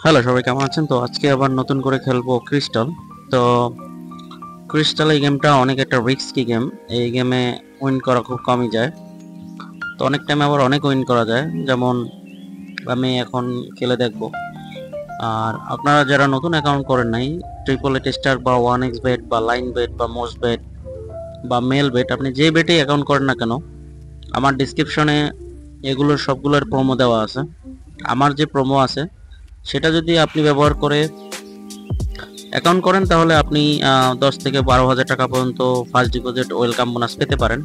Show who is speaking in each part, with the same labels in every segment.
Speaker 1: Hello, সবাই কেমন আছেন? তো আজকে আবার নতুন করে খেলবো ক্রিস্টাল। তো ক্রিস্টাল এই গেমটা অনেক একটা রিস্কি গেম। এই গেমে উইন করা খুব কমই যায়। তো অনেক টাইম আবার অনেক উইন করা যায়, যেমন আমি এখন খেলে দেখবো। আর আপনারা যারা নতুন অ্যাকাউন্ট করেন নাই, ট্রিপল এ টেস্টার বা ওয়ান এক্স বেট বা লাইন বেট বা মোস্ট বেট বা মেল বেট, আপনি যে বেটে অ্যাকাউন্ট করেন না কেন, আমার ডিসক্রিপশনে এগুলোর সবগুলোর প্রোমো দেওয়া আছে। আমার যে প্রোমো আছে সেটা যদি আপনি ব্যবহার করে অ্যাকাউন্ট করেন, তাহলে আপনি 10 থেকে 12 হাজার টাকা পর্যন্ত ফার্স্ট ডিপোজিট ওয়েলকাম বোনাস পেতে পারেন।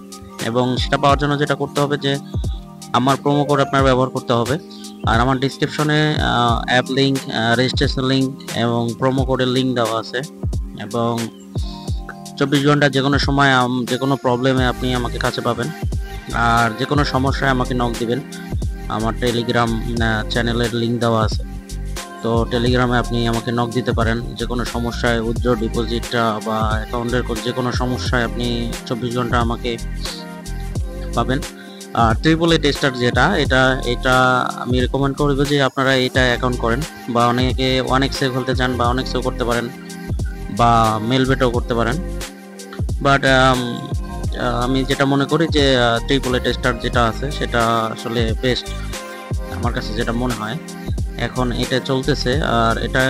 Speaker 1: এবং সেটা পাওয়ার জন্য যেটা করতে হবে যে আমার প্রোমো কোড আপনার ব্যবহার করতে হবে। আর আমার ডিসক্রিপশনে অ্যাপ লিঙ্ক, রেজিস্ট্রেশন লিঙ্ক এবং প্রোমো কোডের লিঙ্ক দেওয়া আছে। এবং 24 ঘন্টা যে কোনো সময় যে কোনো প্রবলেমে আপনি আমাকে কাছে পাবেন। আর যে কোনো সমস্যায় আমাকে নক দিবেন। আমার টেলিগ্রাম চ্যানেলের লিঙ্ক দেওয়া আছে। তো টেলিগ্রামে আপনি আমাকে নক দিতে পারেন যে কোনো সমস্যায়, উইথড্র ডিপোজিটটা বা অ্যাকাউন্টের যে কোনো সমস্যায় আপনি 24 ঘন্টা আমাকে পাবেন। আর ট্রিপল এ টেস্টার যেটা, এটা এটা আমি রেকমেন্ড করব যে আপনারা এটা অ্যাকাউন্ট করেন। বা অনেকে ওয়ান এক্সে খেলতে চান বা অনেক সেও করতে পারেন, বা মেলবেটও করতে পারেন। বাট আমি যেটা মনে করি যে ট্রিপল এ টেস্টার যেটা আছে সেটা আসলে বেস্ট, আমার কাছে যেটা মনে হয়। এখন এটা চলতেছে, আর এটা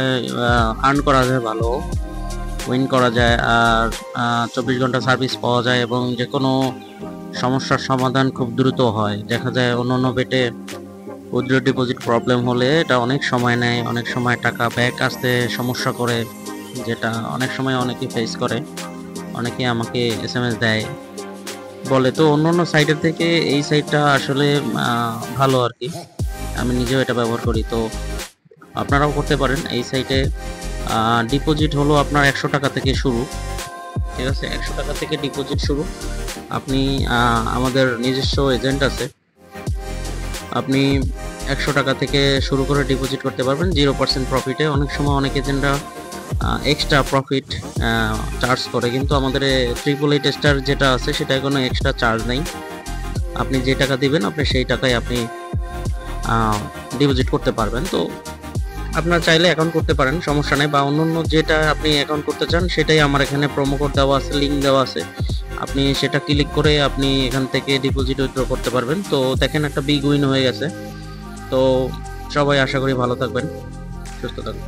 Speaker 1: আর্ন করা যায়, ভালো উইন করা যায়। আর 24 ঘন্টা সার্ভিস পাওয়া যায় এবং যে কোনো সমস্যার সমাধান খুব দ্রুত হয়। দেখা যায় অন্য অন্য বেটে উইথড্র ডিপোজিট প্রবলেম হলে এটা অনেক সময় নেয়, অনেক সময় টাকা ব্যাক আসতে সমস্যা করে, যেটা অনেক সময় অনেকে ফেস করে। অনেকে আমাকে এসএমএস দেয়, বলে। তো অন্য অন্য সাইটের থেকে এই সাইটটা আসলে ভালো আর কি। আমি নিজেও এটা ব্যবহার করি। তো আপনারাও করতে পারেন। এই সাইটে ডিপোজিট হলো আপনার 100 টাকা থেকে শুরু। ঠিক আছে, 100 টাকা থেকে ডিপোজিট শুরু। আপনি আমাদের নিজস্ব এজেন্ট আছে, আপনি 100 টাকা থেকে শুরু করে ডিপোজিট করতে পারবেন 0% প্রফিটে। অনেক সময় অনেক এজেন্টরা এক্সট্রা প্রফিট চার্জ করে, কিন্তু আমাদের ট্রিপল এ টেস্টার যেটা আছে সেটায় কোনো এক্সট্রা চার্জ নেই। আপনি যে টাকা দিবেন আপনি সেই টাকায় আপনি ডিপোজিট করতে পারবেন। তো আপনারা চাইলে অ্যাকাউন্ট করতে পারেন, সমস্যা নেই। বা অন্য যেটা আপনি অ্যাকাউন্ট করতে চান সেটাই আমার এখানে প্রোমো কোড দেওয়া আছে, লিঙ্ক দেওয়া আছে। আপনি সেটা ক্লিক করে আপনি এখান থেকে ডিপোজিট উইথড্র করতে পারবেন। তো দেখেন, একটা বিগ উইন হয়ে গেছে। তো সবাই আশা করি ভালো থাকবেন, সুস্থ থাকবেন।